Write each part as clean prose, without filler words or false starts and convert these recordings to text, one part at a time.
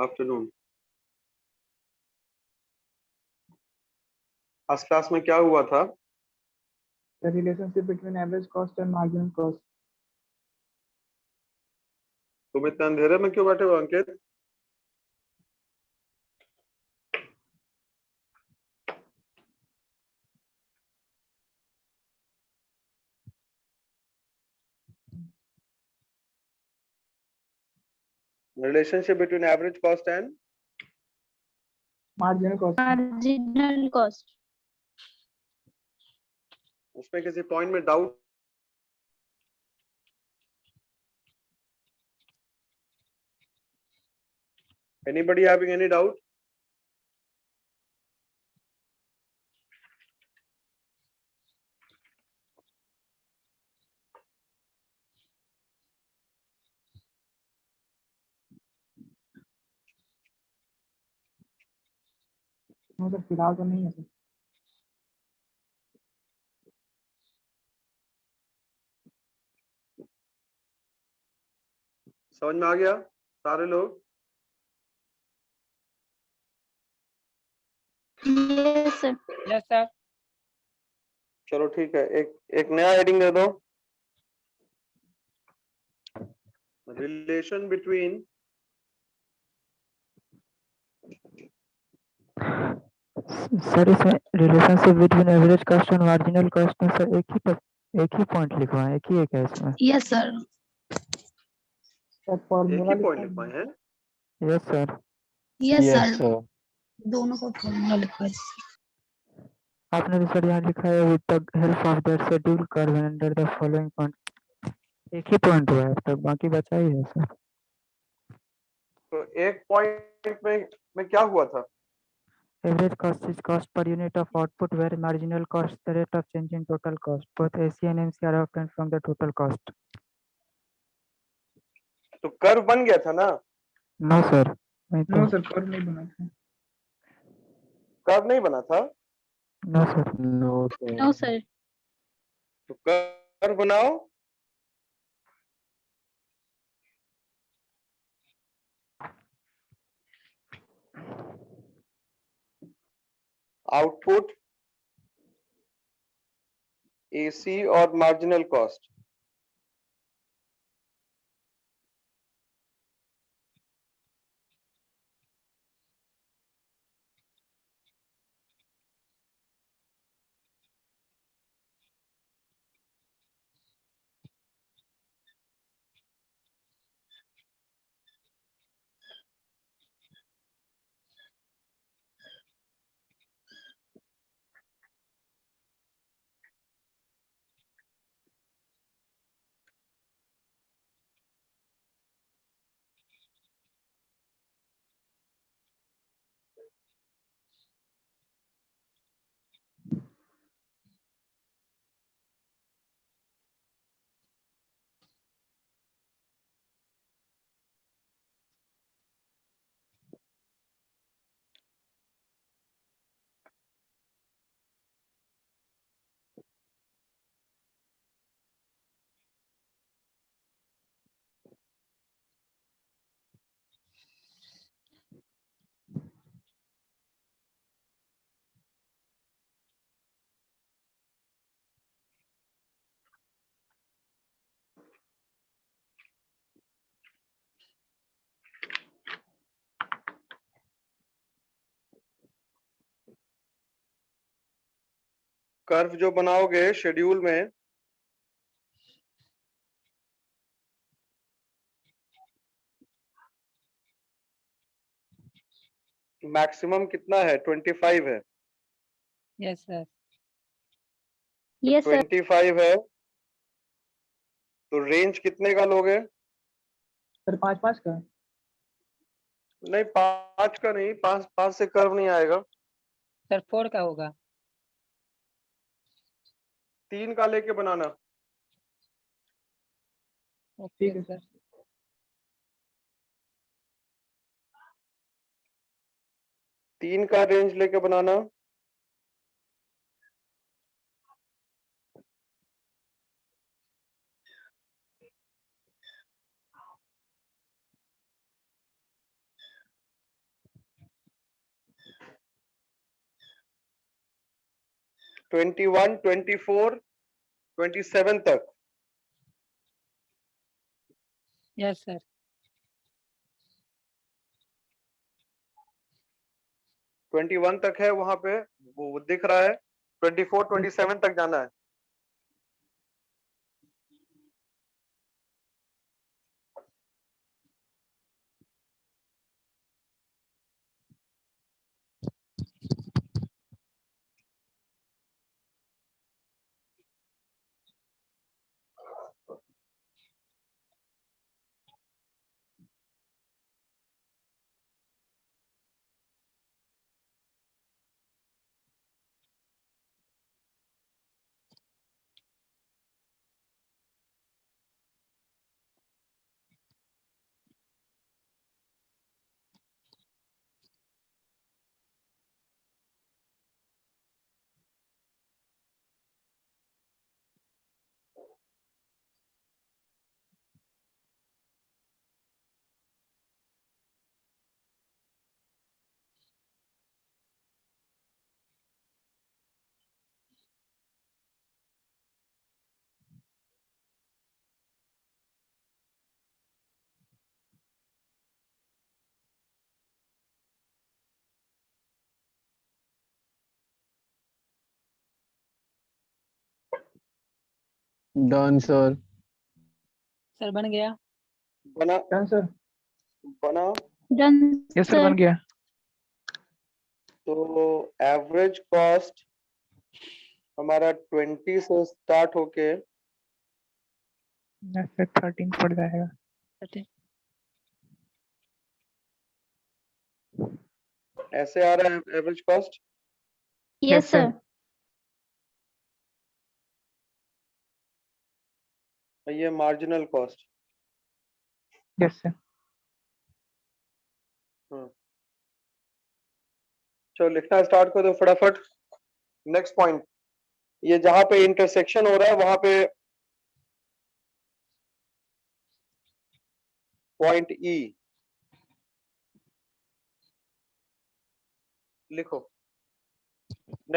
Afternoon. आज class में क्या हुआ था? The relationship between average cost and marginal cost. तुम इतने अंधेरे में क्यों बैठे हो Ankit? Relationship between average cost and Marginal cost. marginal cost. उसमें किसी पॉइंट में doubt? Anybody having any doubt? No sir, फिलहाल तो नहीं है सर। समझ में आ गया सारे लोग? Yes sir. Yes sir. चलो ठीक है, एक नया हेडिंग दे दो। रिलेशन बिटवीन सर इसमें रिलेशनशिप बिटवीन एवरेज कॉस्ट और मार्जिनल कॉस्ट में सर एक ही पॉइंट लिखवा है, एक ही है इसमें? Yes sir. सर एक फॉर्मूला ही पॉइंट लिखवाए हैं। Yes sir. Yes yes sir. दोनों को फॉर्मूला लिखवा है। आपने तो सर यहाँ लिखा है with the help of that schedule curve under the following point. एक ही पॉइंट हुआ है, तो बाकी बचा ही है सर। तो एक पॉइंट में क्या हुआ था? Average cost is cost per unit of output, where marginal cost the rate of change in total cost. Both AC and MC are obtained from the total cost. तो कर्व बन गया था ना? No sir. No sir, curve नहीं बना था। Curve नहीं बना था? No sir. No sir. तो कर्व बनाओ। आउटपुट, एसी और मार्जिनल कॉस्ट। कर्व जो बनाओगे शेड्यूल में, मैक्सिमम कितना है? 25 है। Yes sir. Yes sir. 25 है तो रेंज कितने का लोगे? सर 5-5 का। नहीं, 5 का नहीं, 5 से कर्व नहीं आएगा। सर 4 का होगा। 3 का लेके बनाना। ओके ठीक है सर। 3 का रेंज लेके बनाना। 21, 24, 27 तक। Yes sir. 21 तक है वहां पे, वो दिख रहा है। 24, 27 तक जाना है। Done sir. सर बन गया। बना डन सर। बना। Done yes sir, sir. बन गया। तो एवरेज कॉस्ट हमारा 20 से स्टार्ट होके यस सर, 13 पड़ जाएगा। ऐसे आ रहा है average cost. Yes sir. Sir. ये मार्जिनल कॉस्ट। Yes sir. चलो लिखना स्टार्ट कर दो फटाफट। नेक्स्ट पॉइंट, ये जहां पे इंटरसेक्शन हो रहा है वहां पे पॉइंट ई लिखो।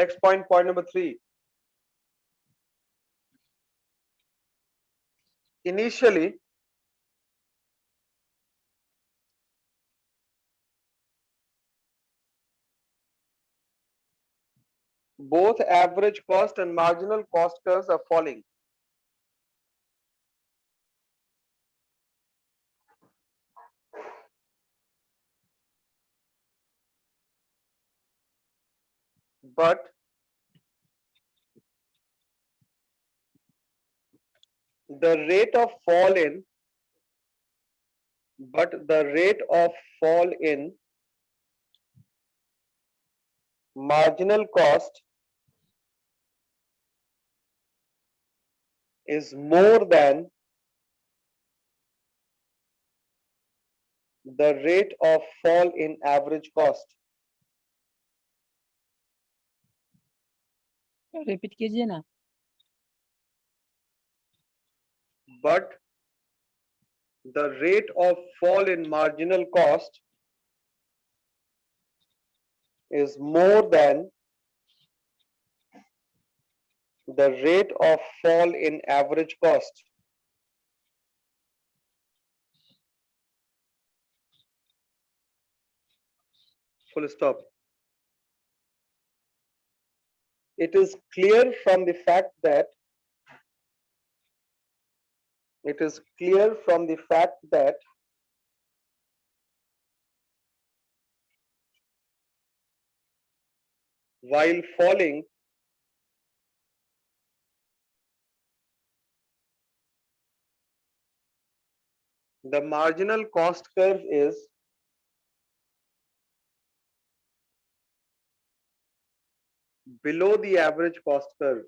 Next point, point number 3। Initially both average cost and marginal cost curves are falling. But the rate of fall in marginal cost is more than the rate of fall in average cost. Repeat कीजिए ना। But the rate of fall in marginal cost is more than the rate of fall in average cost. Full stop. It is clear from the fact that while falling, the marginal cost curve is below the average cost curve.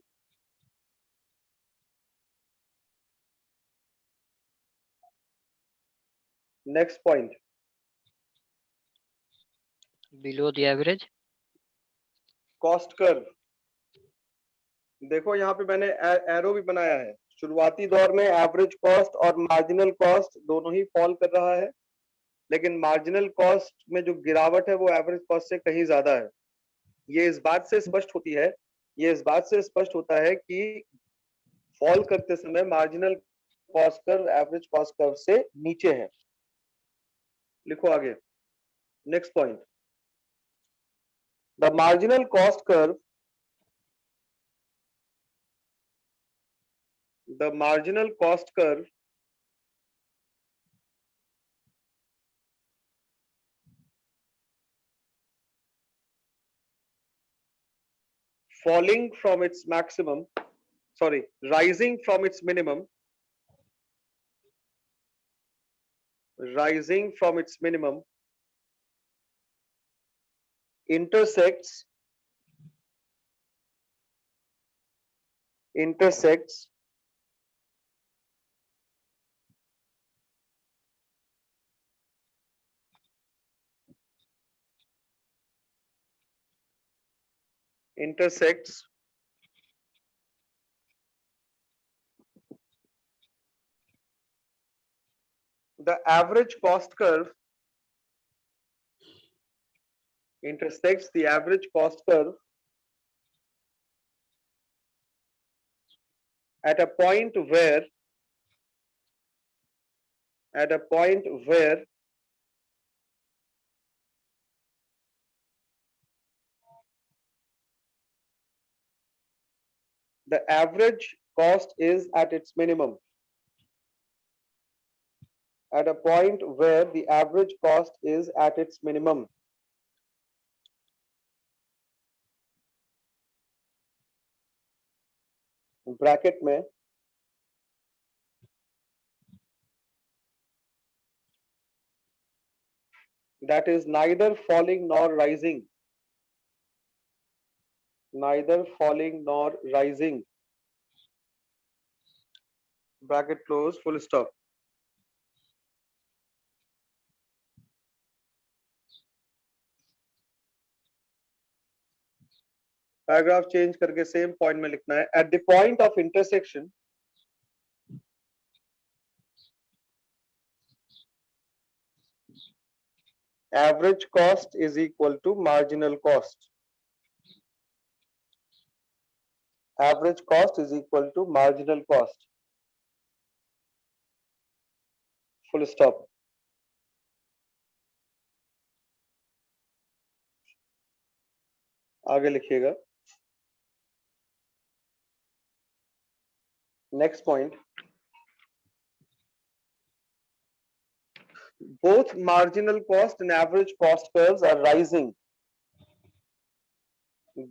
Next point. Below the average cost curve. देखो यहाँ पे मैंने arrow भी बनाया है। शुरुआती दौर में एवरेज कॉस्ट और मार्जिनल कॉस्ट दोनों ही फॉल कर रहा है, लेकिन मार्जिनल कॉस्ट में जो गिरावट है वो एवरेज कॉस्ट से कहीं ज्यादा है। ये इस बात से स्पष्ट होती है ये इस बात से स्पष्ट होता है कि फॉल करते समय marginal cost curve average cost curve से नीचे है। लिखो आगे, next point, the marginal cost curve, the marginal cost curve falling from its maximum, sorry, rising from its minimum, rising from its minimum, intersects the average cost curve, intersects the average cost curve at a point where the average cost is at its minimum, at a point where the average cost is at its minimum. Bracket में that is neither falling nor rising, neither falling nor rising, bracket close, full stop. Paragraph change करके same point में लिखना है, at the point of intersection average cost is equal to marginal cost. Average cost is equal to marginal cost. Full stop. आगे लिखिएगा, next point, both marginal cost and average cost curves are rising.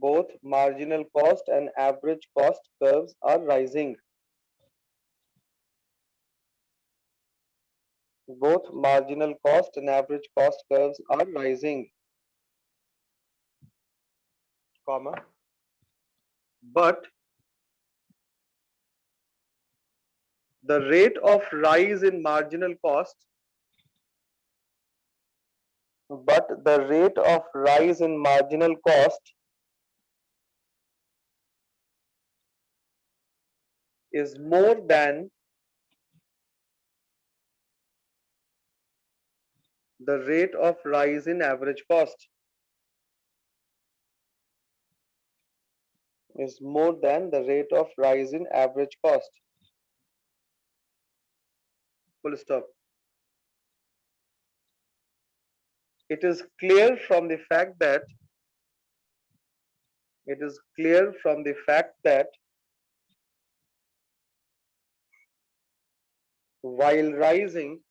Both marginal cost and average cost curves are rising. Both marginal cost and average cost curves are rising, comma, but the rate of rise in marginal cost, but the rate of rise in marginal cost is more than the rate of rise in average cost. Is more than the rate of rise in average cost. Full stop. It is clear from the fact that while rising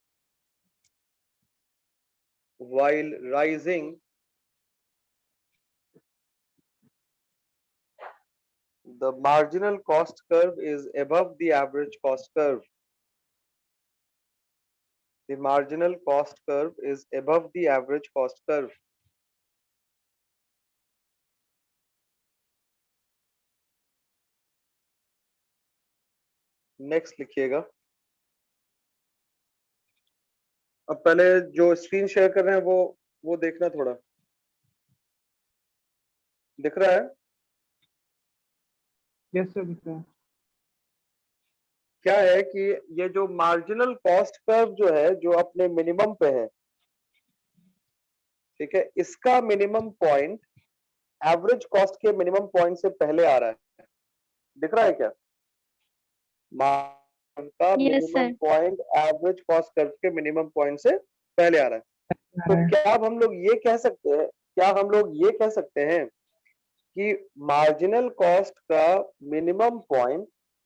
the marginal cost curve is above the average cost curve. The marginal cost curve is above the average cost curve. Next लिखिएगा। अब पहले जो screen share कर रहे हैं वो देखना, थोड़ा दिख रहा है? यस सर, दिख रहा है। क्या है कि ये जो मार्जिनल कॉस्ट कर्व जो है, जो अपने मिनिमम पे है, ठीक है, इसका मिनिमम पॉइंट एवरेज कॉस्ट के मिनिमम पॉइंट से पहले आ रहा है, दिख रहा है क्या? मार्जिन का Yes, minimum sir. Point average cost curve के मिनिमम पॉइंट से पहले आ रहा है। तो क्या अब हम लोग ये कह सकते हैं, कि मार्जिनल कॉस्ट का minimum point,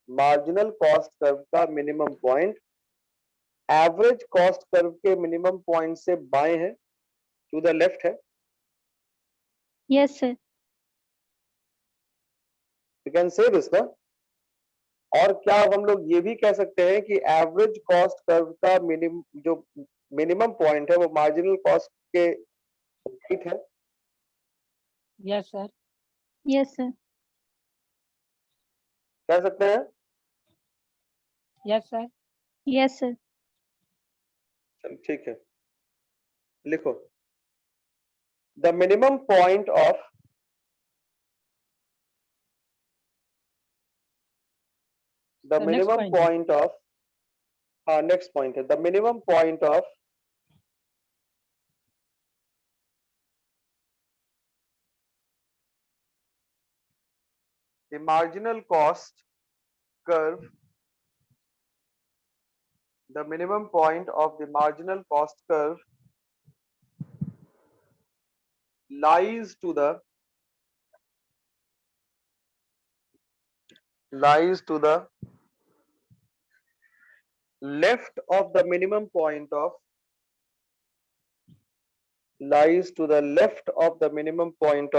marginal cost curve का minimum point average cost curve के मिनिमम पॉइंट से बाएं है, टू द लेफ्ट है? Yes, sir. You can say this ना। और क्या अब हम लोग ये भी कह सकते हैं कि एवरेज कॉस्ट कर्व का मिनिमम पॉइंट है वो मार्जिनल कॉस्ट के राइट है? Yes, sir. Yes, sir. कह सकते हैं? Yes, sir. Yes, sir. चलो ठीक है, लिखो the minimum point of the The next minimum point. Point of, हाँ नेक्स्ट पॉइंट है, the minimum point of the marginal cost curve, the minimum point of the marginal cost curve lies to the left of the minimum point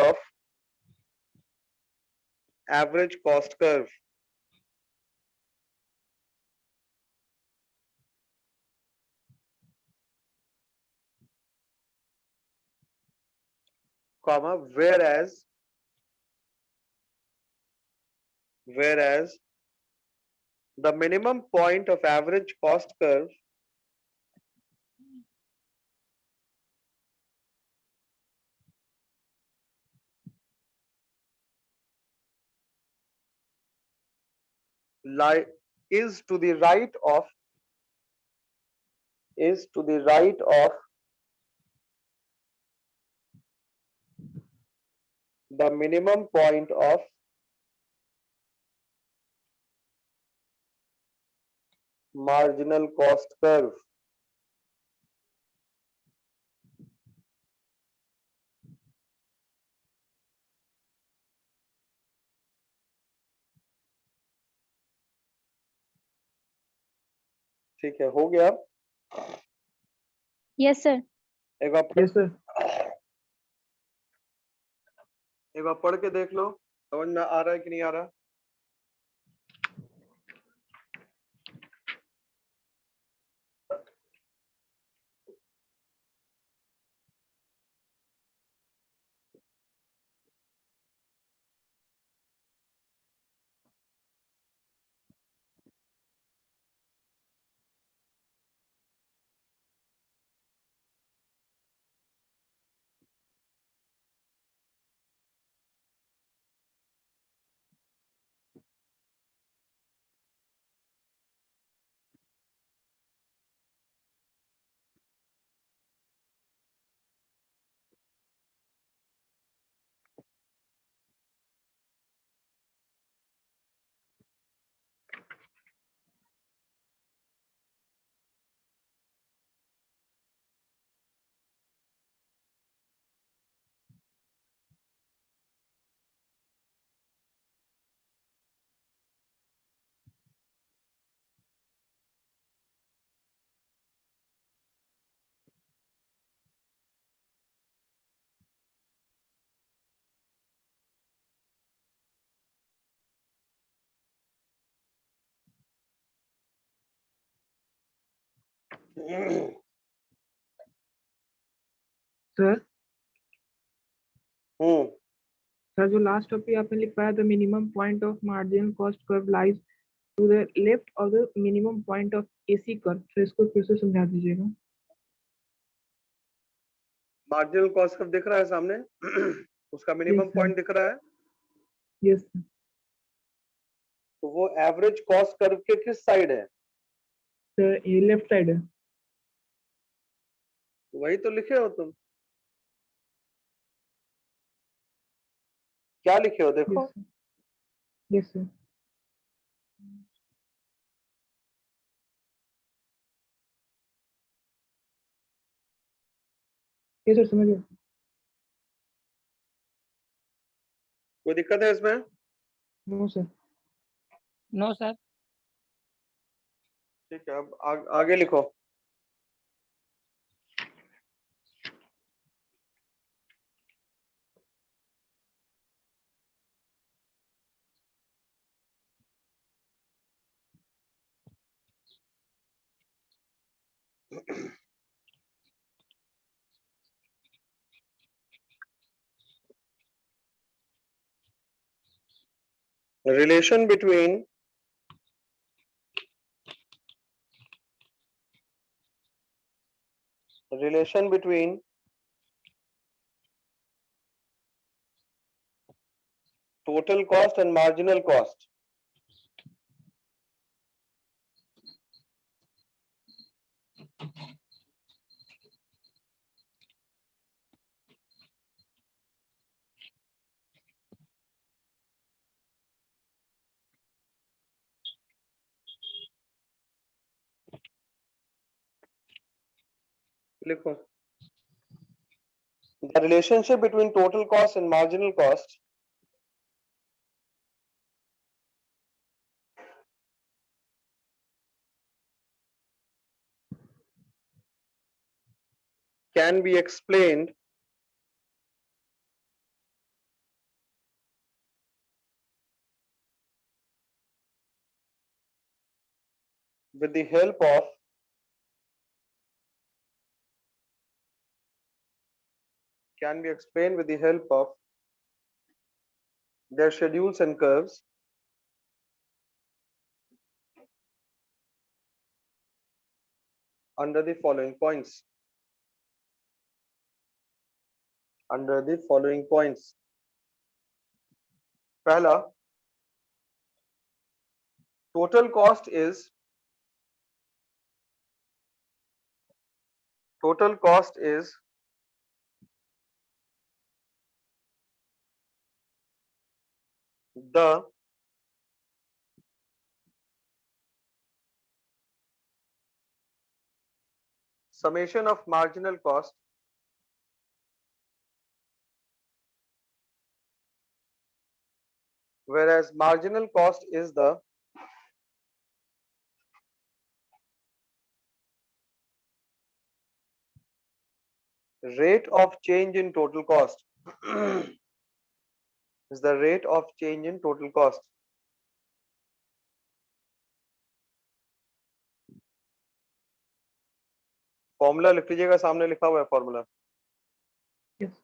of average cost curve, comma, whereas the minimum point of average cost curve is to the right of the minimum point of marginal cost curve. ठीक है, हो गया? Yes, sir. एक बार Yes, sir. पढ़ के देख लो, समझ में आ रहा है कि नहीं आ रहा? Sir, हम्म, सर जो लास्ट टॉपिक आपने लिखवाया the minimum point of marginal cost curve lies to the left of the minimum point of AC curve, तो इसको फिर से समझा दीजिएगा। मार्जिनल कॉस्ट कर्व दिख रहा है सामने? उसका मिनिमम Yes, sir. पॉइंट दिख रहा है, Yes, sir. तो वो एवरेज कॉस्ट कर्व के किस साइड है? Sir, ये लेफ्ट साइड है। वही तो लिखे हो तुम। क्या लिखे हो देखो। Yes, sir. Yes, sir. Yes, sir. समझ गया. कोई दिक्कत है इसमें? No, sir. No sir. ठीक है, अब आगे लिखो। relation between total cost and marginal cost. लिखो, the relationship between total cost and marginal cost can be explained with the help of their schedules and curves under the following points. पहला, total cost is the summation of marginal cost whereas marginal cost is the rate of change in total cost. is the rate of change in total cost. Formula लिख लीजिएगा, सामने लिखा हुआ है formula. Yes.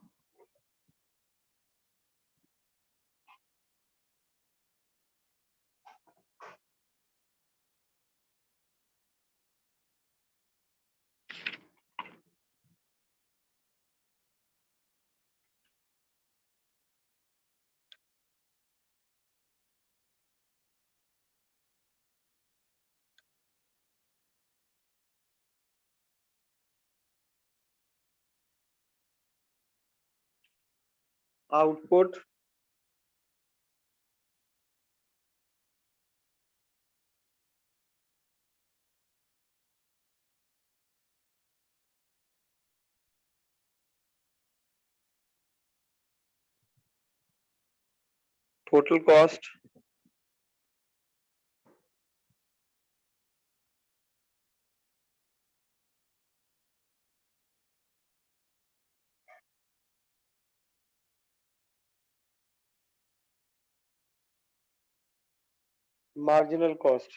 Output total cost marginal cost.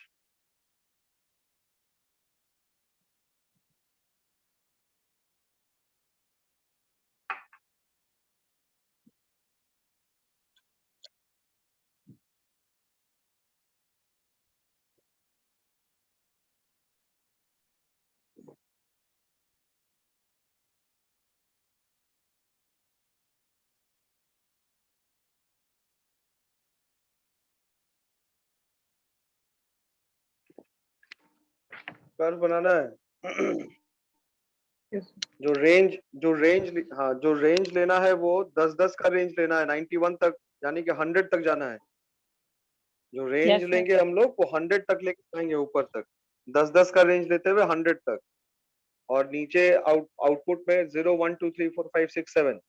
Curve बनाना है। Yes. जो range लेना है वो 10-10 का रेंज लेना है, 91 तक यानी कि 100 तक जाना है। जो रेंज Yes, sir. लेंगे हम लोग वो 100 तक लेके जाएंगे, ऊपर तक 10-10 का रेंज लेते हुए 100 तक, और नीचे आउटपुट में 0 1 2 3 4 5 6 7।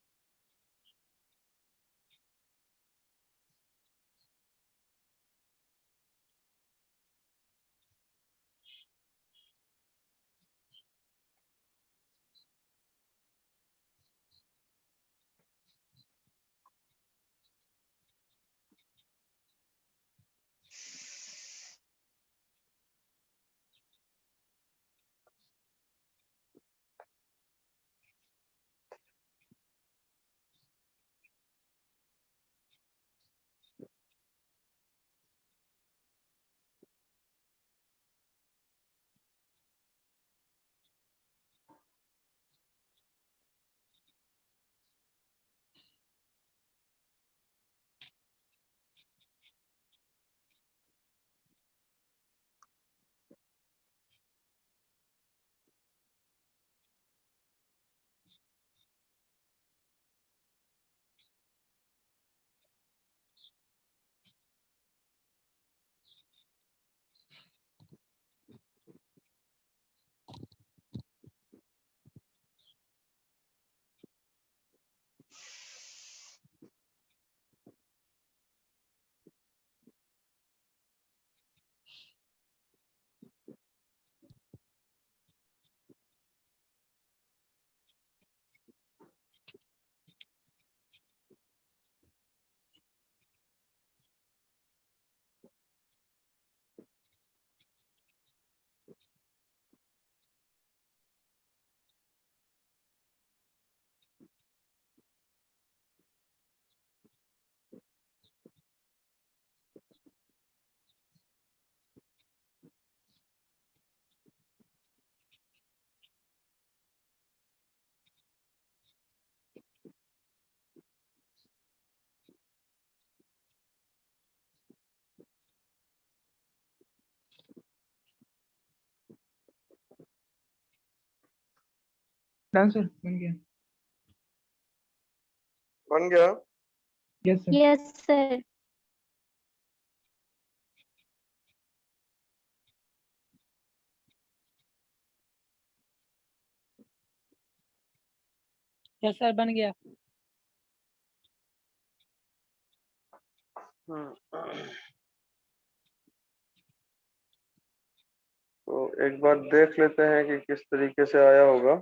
डन सर, बन गया। बन गया। Yes sir. Yes, sir. Yes, sir. बन गया। तो एक बार देख लेते हैं कि किस तरीके से आया होगा।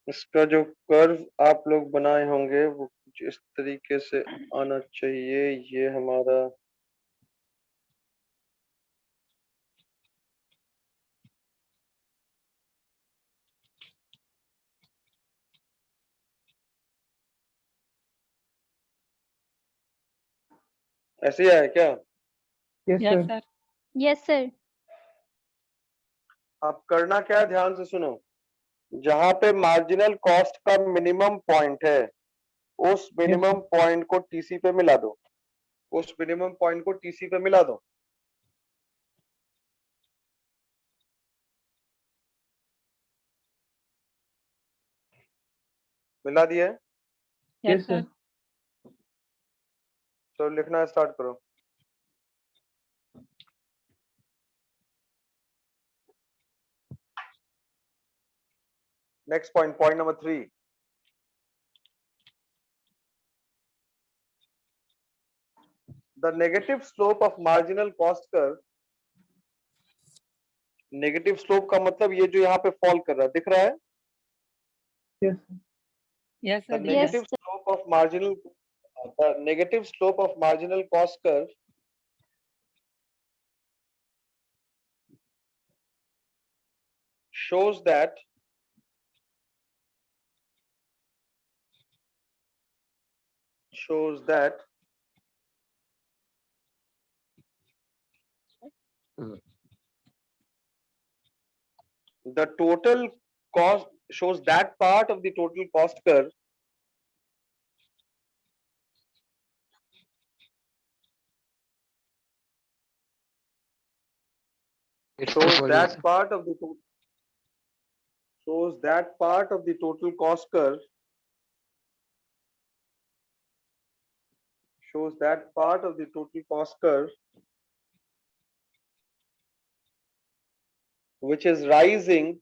इसका जो कर्व आप लोग बनाए होंगे वो कुछ इस तरीके से आना चाहिए। ये हमारा ऐसे ही आया क्या? Yes Yes, sir. sir. Yes, sir. अब करना क्या है, ध्यान से सुनो। जहां पे मार्जिनल कॉस्ट का मिनिमम पॉइंट है, उस मिनिमम पॉइंट को टीसी पे मिला दो। उस मिनिमम पॉइंट को टीसी पे मिला दो। मिला दिया है? Yes, Yes, sir. sir. तो लिखना स्टार्ट करो। Next point, point number 3। The negative slope of marginal cost curve, negative slope का मतलब ये जो यहाँ पे फॉल कर रहा है, दिख रहा है? Yes, sir. Yes, The sir. दिख रहा है। negative slope of marginal, the negative slope of marginal cost curve shows that the total cost, shows that part of the total cost curve It's shows follows that part of the shows that part of the total cost curve shows that part of the total cost curve which is rising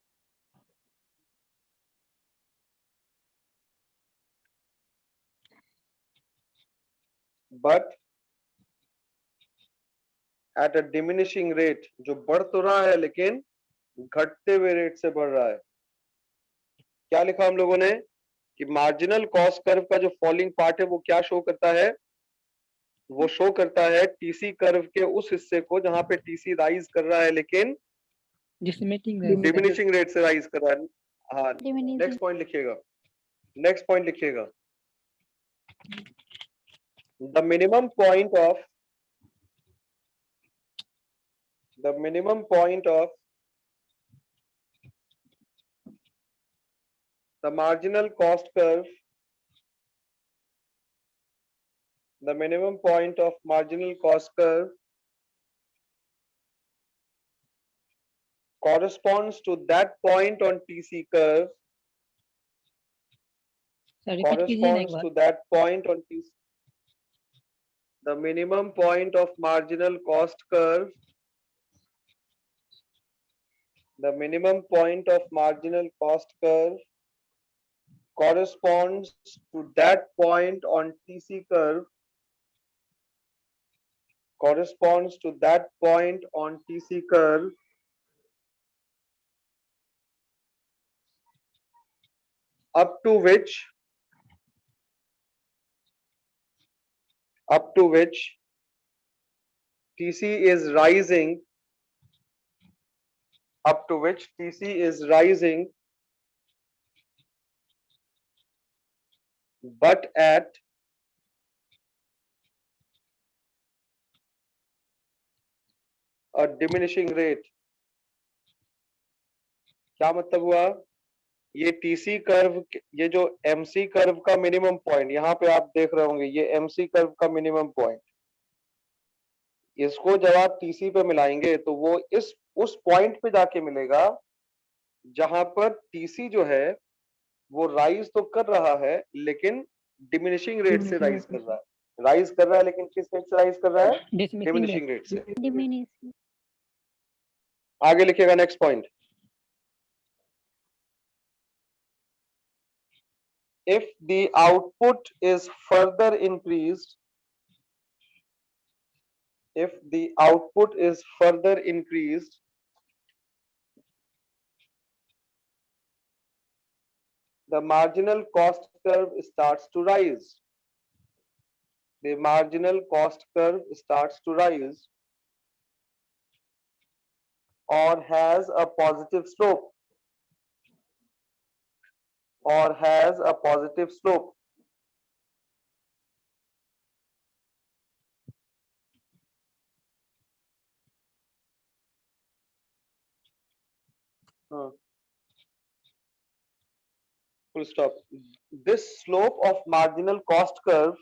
but at a diminishing rate, जो बढ़ तो रहा है लेकिन घटते हुए rate से बढ़ रहा है। क्या लिखा हम लोगों ने कि मार्जिनल कॉस्ट कर्व का जो फॉलिंग पार्ट है वो क्या शो करता है, वो शो करता है टीसी कर्व के उस हिस्से को जहां पे टीसी राइज कर रहा है लेकिन डिमिनिशिंग रेट से राइज कर रहा है। हाँ, Diminishing. नेक्स्ट पॉइंट लिखिएगा, नेक्स्ट पॉइंट लिखिएगा, the minimum point of the minimum point of the marginal cost curve, the minimum point of marginal cost curve corresponds to that point on TC curve, corresponds to that point on TC. The minimum point of marginal cost curve, the minimum point of marginal cost curve corresponds to that point on TC curve, corresponds to that point on TC curve up to which TC is rising, up to which TC is rising, but at a diminishing rate. क्या मतलब हुआ, ये TC curve, ये जो MC curve का minimum point यहाँ पे आप देख रहे होंगे, ये एमसी कर्व का मिनिमम पॉइंट, इसको जब आप टीसी पे मिलाएंगे तो वो उस पॉइंट पे जाके मिलेगा जहां पर टीसी जो है वो राइज तो कर रहा है लेकिन डिमिनिशिंग रेट से राइज कर रहा है, राइज कर रहा है लेकिन किस रेट से राइज कर रहा है, डिमिनिशिंग रेट से। Diminishing. आगे लिखिएगा next point, if the output is further increased, if the output is further increased, the marginal cost curve starts to rise, the marginal cost curve starts to rise or has a positive slope, or has a positive slope. Full stop. This slope of marginal cost curve,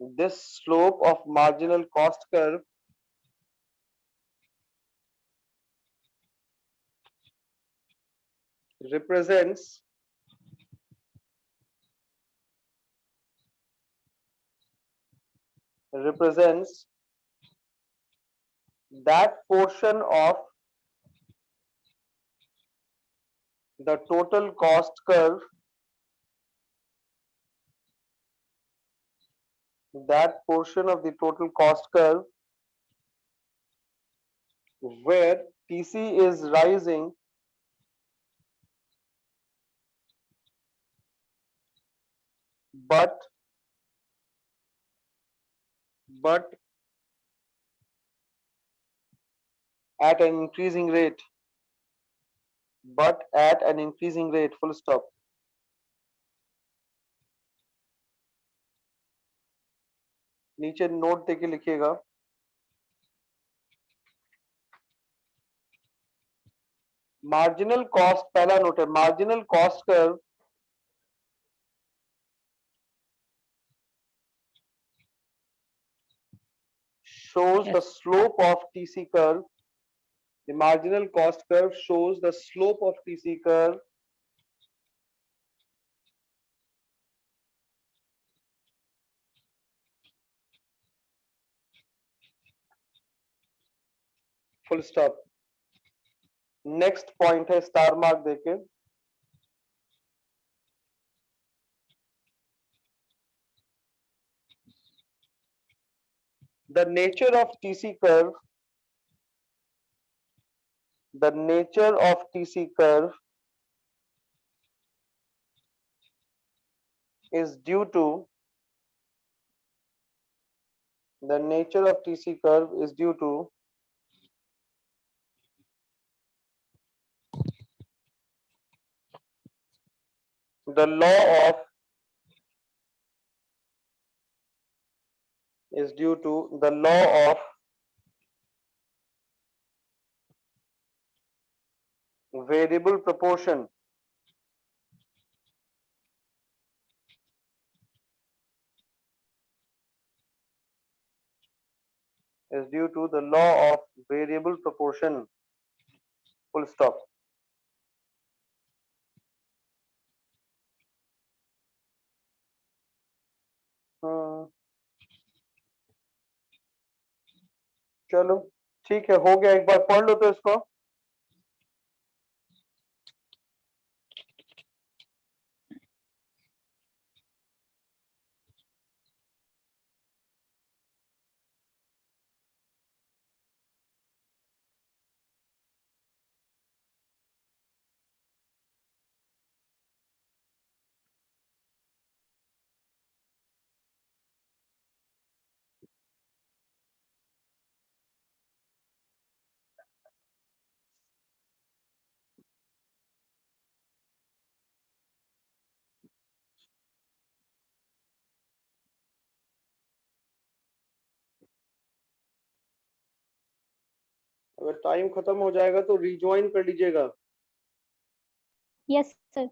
this slope of marginal cost curve represents that portion of the total cost curve, that portion of the total cost curve where TC is rising but at an increasing rate, full stop. नीचे note देके लिखिएगा, marginal cost, पहला note है, marginal cost curve shows the Yes. slope of TC curve. The marginal cost curve shows the slope of TC curve full stop. Next point है star mark देके, the nature of TC curve, the nature of TC curve is due to, the nature of TC curve is due to the law of, is due to the law of variable proportion, is due to the law of variable proportion, full stop. चलो ठीक है, हो गया, एक बार पढ़ लो तो इसको। अगर टाइम खत्म हो जाएगा तो रिज्वाइन कर लीजिएगा। Yes, sir.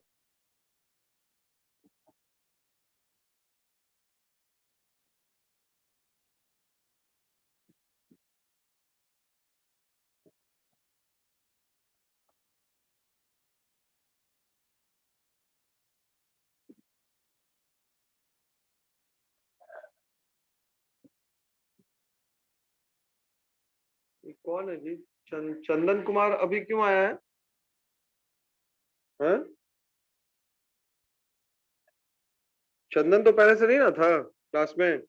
ये कौन है जी? चंदन कुमार अभी क्यों आया है? हैं? चंदन तो पहले से नहीं ना था क्लास में?